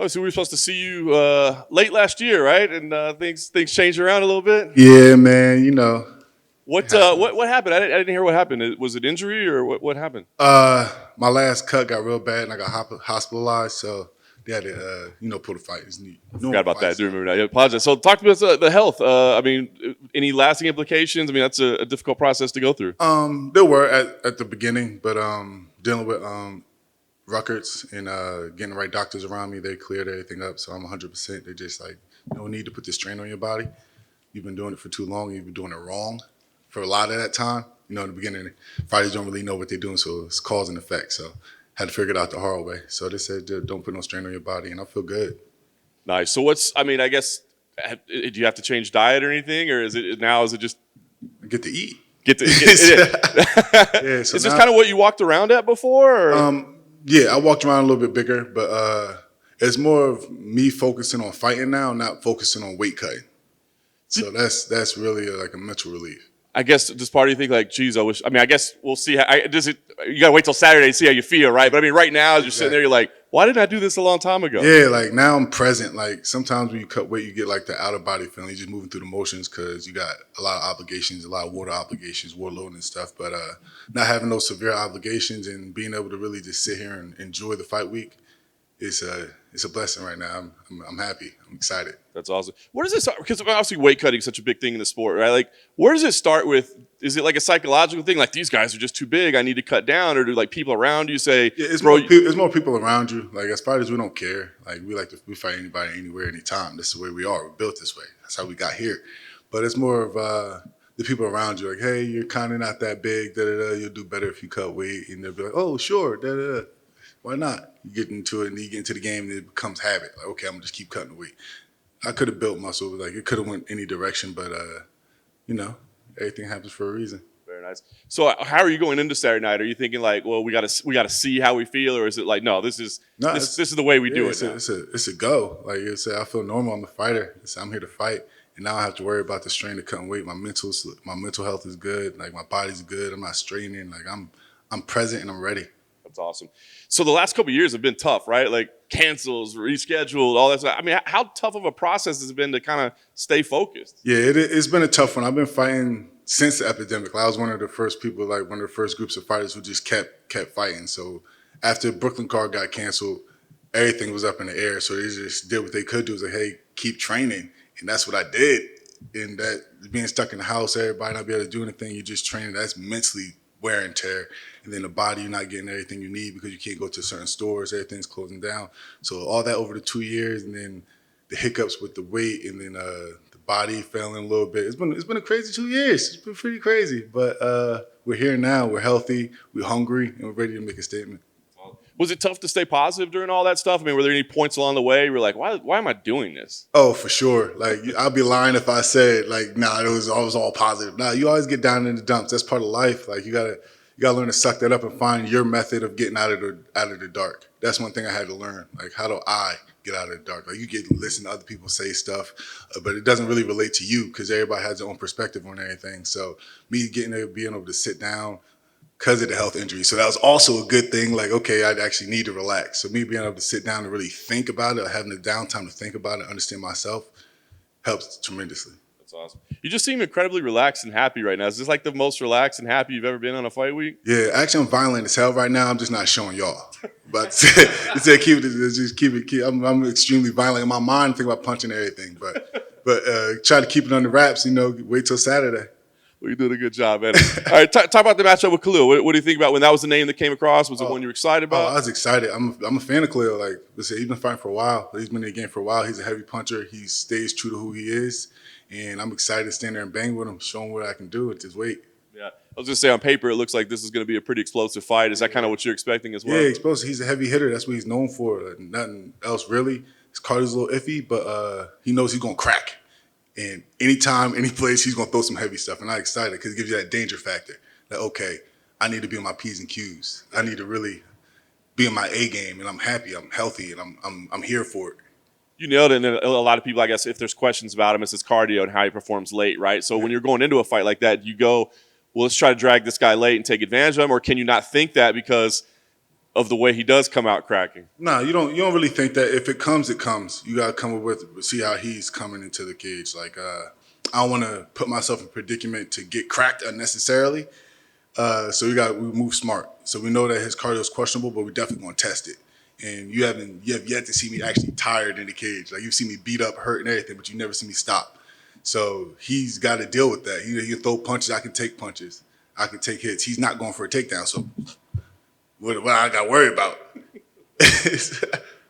Oh, so we were supposed to see you late last year, right? And things changed around a little bit. Yeah, man. You know. What happened? I didn't hear what happened. Was it injury or what happened? My last cut got real bad and I got hospitalized, so they had to, pull the fight. Forgot about that. I do remember that. I apologize. So talk to us about the health. I mean, any lasting implications? I mean, that's a difficult process to go through. There were at the beginning, but dealing with records and getting the right doctors around me, they cleared everything up. So I'm 100%. They just like, no need to put the strain on your body. You've been doing it for too long. You've been doing it wrong for a lot of that time. You know, in the beginning, fighters don't really know what they're doing, so it's cause and effect. So had to figure it out the hard way. So they said, don't put no strain on your body, and I feel good. Nice. So I guess, do you have to change diet or anything, or is it just get to eat? Yeah, so is this kind of what you walked around at before? Or? Yeah, I walked around a little bit bigger, but it's more of me focusing on fighting now, not focusing on weight cutting. So that's really like a mental relief. I guess does part of you think like, geez, I wish. I mean, I guess we'll see. You gotta wait till Saturday to see how you feel, right? But I mean, right now, as you're sitting there, you're like, why didn't I do this a long time ago? Yeah, like now I'm present. Like sometimes when you cut weight, you get like the out of body feeling. You're just moving through the motions because you got a lot of obligations, a lot of water obligations, war loading and stuff. But not having those severe obligations and being able to really just sit here and enjoy the fight week, it's a blessing right now. I'm happy. I'm excited. That's awesome. Where does it start? Because obviously weight cutting is such a big thing in the sport, right? Like, where does it start with? Is it like a psychological thing? Like, these guys are just too big. I need to cut down. Or do like people around you say, yeah, it's more people around you. Like as fighters, we don't care. Like we fight anybody, anywhere, anytime. This is the way we are. We're built this way. That's how we got here. But it's more of the people around you. Like, hey, you're kind of not that big. Da da da. You'll do better if you cut weight. And they'll be like, oh, sure. Da da da. Why not? You get into it and you get into the game and it becomes habit. Like, okay, I'm gonna just keep cutting weight. I could have built muscle. Like it could have went any direction, but everything happens for a reason. Very nice. So how are you going into Saturday night? Are you thinking like, well, we gotta see how we feel, or is it like, no, this is the way we do it? It's a go. Like I feel normal. I'm a fighter. I'm here to fight, and now I have to worry about the strain of cutting weight. My mental health is good. Like my body's good. I'm not straining. Like I'm present and I'm ready. That's awesome. So the last couple of years have been tough, right? Like cancels, rescheduled, all that stuff. I mean, how tough of a process has it been to kind of stay focused? Yeah, it's been a tough one. I've been fighting since the epidemic. I was one of the first people, like one of the first groups of fighters who just kept fighting. So after Brooklyn card got canceled, everything was up in the air. So they just did what they could do. It was like, hey, keep training. And that's what I did. And that being stuck in the house, everybody not be able to do anything, you just training. That's mentally wear and tear. And then the body, you're not getting everything you need because you can't go to certain stores. Everything's closing down. So all that over the 2 years, and then the hiccups with the weight, and then the body failing a little bit. It's been a crazy 2 years. It's been pretty crazy. But we're here now. We're healthy. We're hungry, and we're ready to make a statement. Was it tough to stay positive during all that stuff? I mean, were there any points along the way you were like, why am I doing this? Oh, for sure. Like, I'd be lying if I said, like, nah, it was always all positive. Nah, you always get down in the dumps. That's part of life. Like, you gotta learn to suck that up and find your method of getting out of the dark. That's one thing I had to learn. Like, how do I get out of the dark? Like, you get to listen to other people say stuff, but it doesn't really relate to you because everybody has their own perspective on everything. So me being able to sit down because of the health injury. So that was also a good thing. Like, okay, I'd actually need to relax. So me being able to sit down and really think about it, or having the downtime to think about it, understand myself, helps tremendously. That's awesome. You just seem incredibly relaxed and happy right now. Is this like the most relaxed and happy you've ever been on a fight week? Yeah, actually I'm violent as hell right now. I'm just not showing y'all. But I'm extremely violent in my mind, think about punching everything. But try to keep it under wraps, wait till Saturday. Well, you did a good job, man. All right, talk about the matchup with Khalil. What do you think about when that was the name that came across? Was it one you were excited about? I was excited. I'm a fan of Khalil. Like, listen, he's been fighting for a while. He's been in the game for a while. He's a heavy puncher. He stays true to who he is. And I'm excited to stand there and bang with him, show him what I can do with his weight. Yeah. I was going to say, on paper, it looks like this is going to be a pretty explosive fight. Is that kind of what you're expecting as well? Yeah, explosive. He's a heavy hitter. That's what he's known for. Like, nothing else, really. His cardio's a little iffy, but he knows he's going to crack. And anytime, any place, he's going to throw some heavy stuff. And I'm excited because it gives you that danger factor. That, okay, I need to be on my P's and Q's. I need to really be in my A game, and I'm happy, I'm healthy, and I'm here for it. You nailed it. And a lot of people, I guess, if there's questions about him, it's his cardio and how he performs late, right? So when you're going into a fight like that, you go, well, let's try to drag this guy late and take advantage of him, or can you not think that because of the way he does come out cracking. Nah, you don't really think that. If it comes, it comes. You gotta come up with it, see how he's coming into the cage. Like I don't want to put myself in a predicament to get cracked unnecessarily. So we move smart. So we know that his cardio is questionable, but we're definitely gonna test it. And you have yet to see me actually tired in the cage. Like, you see me beat up, hurt, and everything, but you never see me stop. So he's got to deal with that. He can throw punches. I can take punches. I can take hits. He's not going for a takedown. So what I got to worry about?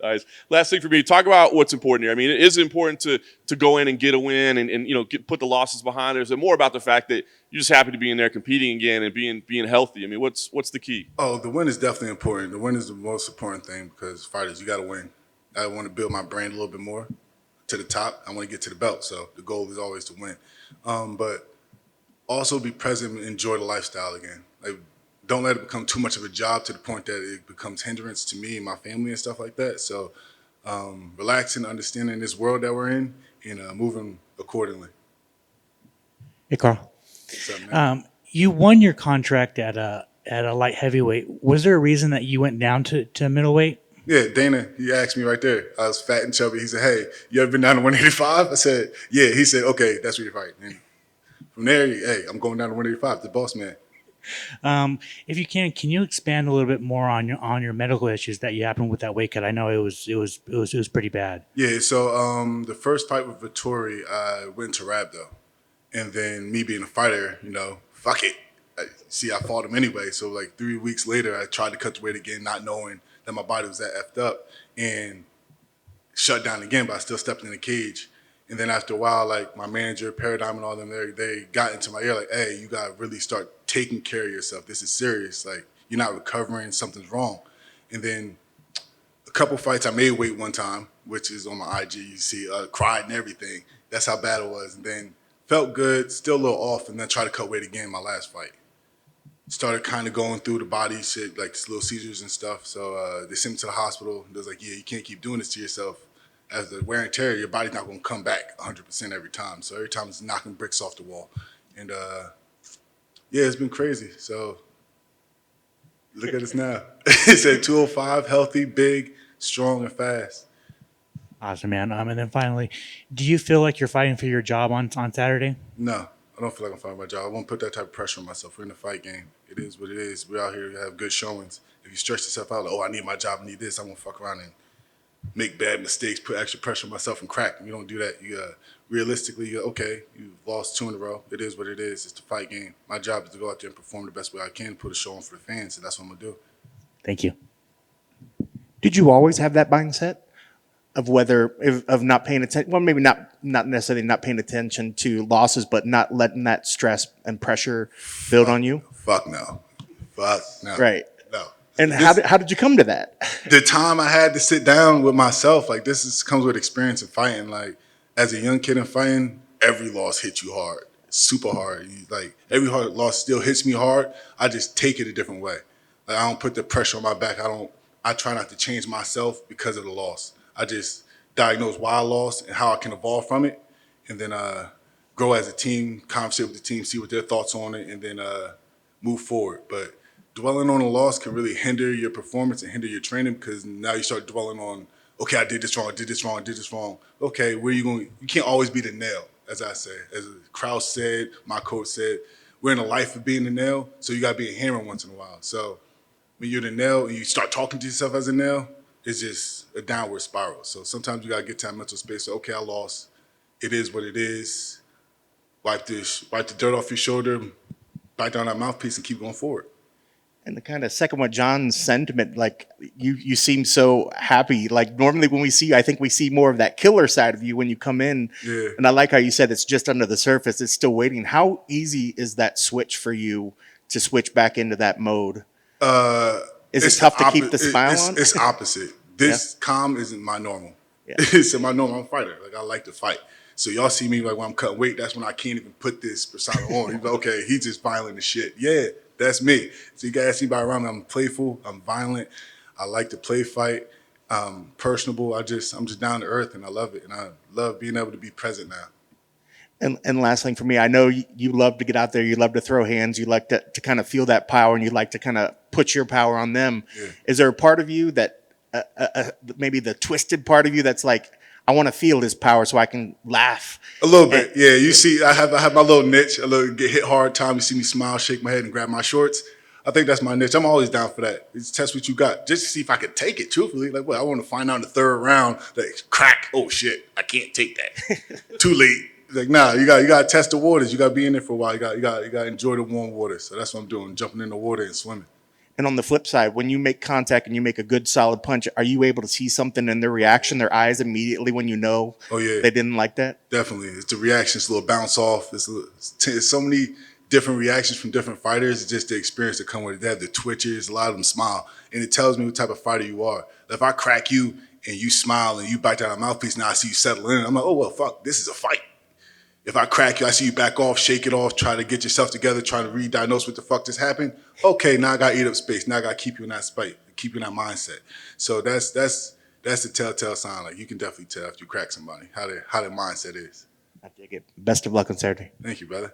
Nice. Last thing for me, talk about what's important here. I mean, it is important to go in and get a win and put the losses behind. There's more about the fact that you're just happy to be in there competing again and being healthy. I mean, what's the key? Oh, the win is definitely important. The win is the most important thing, because fighters, you got to win. I want to build my brand a little bit more to the top. I want to get to the belt. So the goal is always to win. But also be present and enjoy the lifestyle again. Like, don't let it become too much of a job to the point that it becomes hindrance to me and my family and stuff like that. So relaxing, understanding this world that we're in, and moving accordingly. Hey, Carl. What's up, man? You won your contract at a light heavyweight. Was there a reason that you went down to middleweight? Yeah, Dana, he asked me right there. I was fat and chubby. He said, "Hey, you ever been down to 185?" I said, "Yeah." He said, "Okay, that's where you're fighting." And from there, hey, I'm going down to 185. The boss man. If you can you expand a little bit more on your medical issues that you happened with that weight cut? I know it was pretty bad. Yeah. So the first fight with Vittori, I went to rhabdo, and then me being a fighter, fuck it. I fought him anyway. So like 3 weeks later, I tried to cut the weight again, not knowing that my body was that effed up, and shut down again. But I still stepped in the cage. And then after a while, like my manager, Paradigm, and all them, they got into my ear like, "Hey, you gotta really start taking care of yourself. This is serious. Like, you're not recovering. Something's wrong." And then a couple fights, I made weight one time, which is on my IG. You see, cried and everything. That's how bad it was. And then felt good, still a little off, and then tried to cut weight again my last fight. Started kind of going through the body shit, like little seizures and stuff. So they sent me to the hospital. They was like, "Yeah, you can't keep doing this to yourself. As the wear and tear, your body's not going to come back 100% every time. So every time it's knocking bricks off the wall." And yeah, it's been crazy. So look at us now. It's at 205, healthy, big, strong, and fast. Awesome, man. And then finally, do you feel like you're fighting for your job on Saturday? No, I don't feel like I'm fighting my job. I won't put that type of pressure on myself. We're in a fight game. It is what it is. We're out here to have good showings. If you stretch yourself out, like, "Oh, I need my job, I need this," I'm going to fuck around and make bad mistakes, put extra pressure on myself and crack. You don't do that. You realistically, okay, you've lost 2 in a row. It is what it is. It's the fight game. My job is to go out there and perform the best way I can, put a show on for the fans, and that's what I'm going to do. Thank you. Did you always have that mindset of of not paying attention? Well, maybe not necessarily not paying attention to losses, but not letting that stress and pressure build on you? Fuck no. Fuck no. Right. No. And how did you come to that? The time I had to sit down with myself, like, comes with experience in fighting. Like, as a young kid in fighting, every loss hits you hard, super hard. Like, every hard loss still hits me hard. I just take it a different way. Like, I don't put the pressure on my back. I try not to change myself because of the loss. I just diagnose why I lost and how I can evolve from it, and then grow as a team, conversate with the team, see what their thoughts on it, and then move forward. But dwelling on a loss can really hinder your performance and hinder your training, because now you start dwelling on, okay, I did this wrong, I did this wrong, I did this wrong. Okay, where are you going? You can't always be the nail, as I say. As Kraus said, my coach said, we're in a life of being the nail, so you got to be a hammer once in a while. So when you're the nail and you start talking to yourself as a nail, it's just a downward spiral. So sometimes you got to get to that mental space. So, okay, I lost. It is what it is. Wipe the dirt off your shoulder, bite down that mouthpiece, and keep going forward. And the kind of second one, John's sentiment, like you seem so happy. Like normally when we see you, I think we see more of that killer side of you when you come in. Yeah. And I like how you said it's just under the surface. It's still waiting. How easy is that switch for you to switch back into that mode? Is it tough to keep the smile on? It's opposite. This calm isn't my normal. Yeah. It's my normal. I'm a fighter. Like, I like to fight. So y'all see me like when I'm cutting weight, that's when I can't even put this persona on. You're like, okay, he's just violent as shit. Yeah, that's me. So you guys see by around me, I'm playful, I'm violent, I like to play fight, personable. I'm just down to earth, and I love it. And I love being able to be present now. And last thing for me, I know you love to get out there, you love to throw hands, you like to kind of feel that power, and you like to kind of put your power on them. Yeah. Is there a part of you that maybe the twisted part of you that's like, I want to feel this power so I can laugh? A little bit, yeah. You see, I have my little niche. A little get hit hard time. You see me smile, shake my head, and grab my shorts. I think that's my niche. I'm always down for that. Just test what you got, just to see if I could take it. Truthfully, like, well, I want to find out in the third round that crack. Oh shit, I can't take that. Too late. Like, nah, you got to test the waters. You got to be in there for a while. You got to enjoy the warm water. So that's what I'm doing, jumping in the water and swimming. And on the flip side, when you make contact and you make a good solid punch, are you able to see something in their reaction, their eyes immediately when you know they didn't like that? Definitely. It's the reaction. It's a little bounce off. It's so many different reactions from different fighters. It's just the experience that come with it. They have the twitches. A lot of them smile. And it tells me what type of fighter you are. If I crack you and you smile and you bite down a mouthpiece, now I see you settle in. I'm like, oh, well, fuck, this is a fight. If I crack you, I see you back off, shake it off, try to get yourself together, try to re-diagnose what the fuck just happened. Okay, now I got to eat up space. Now I got to keep you in that spite, keep you in that mindset. So that's the telltale sign. Like, you can definitely tell if you crack somebody, how their mindset is. I dig it. Best of luck on Saturday. Thank you, brother.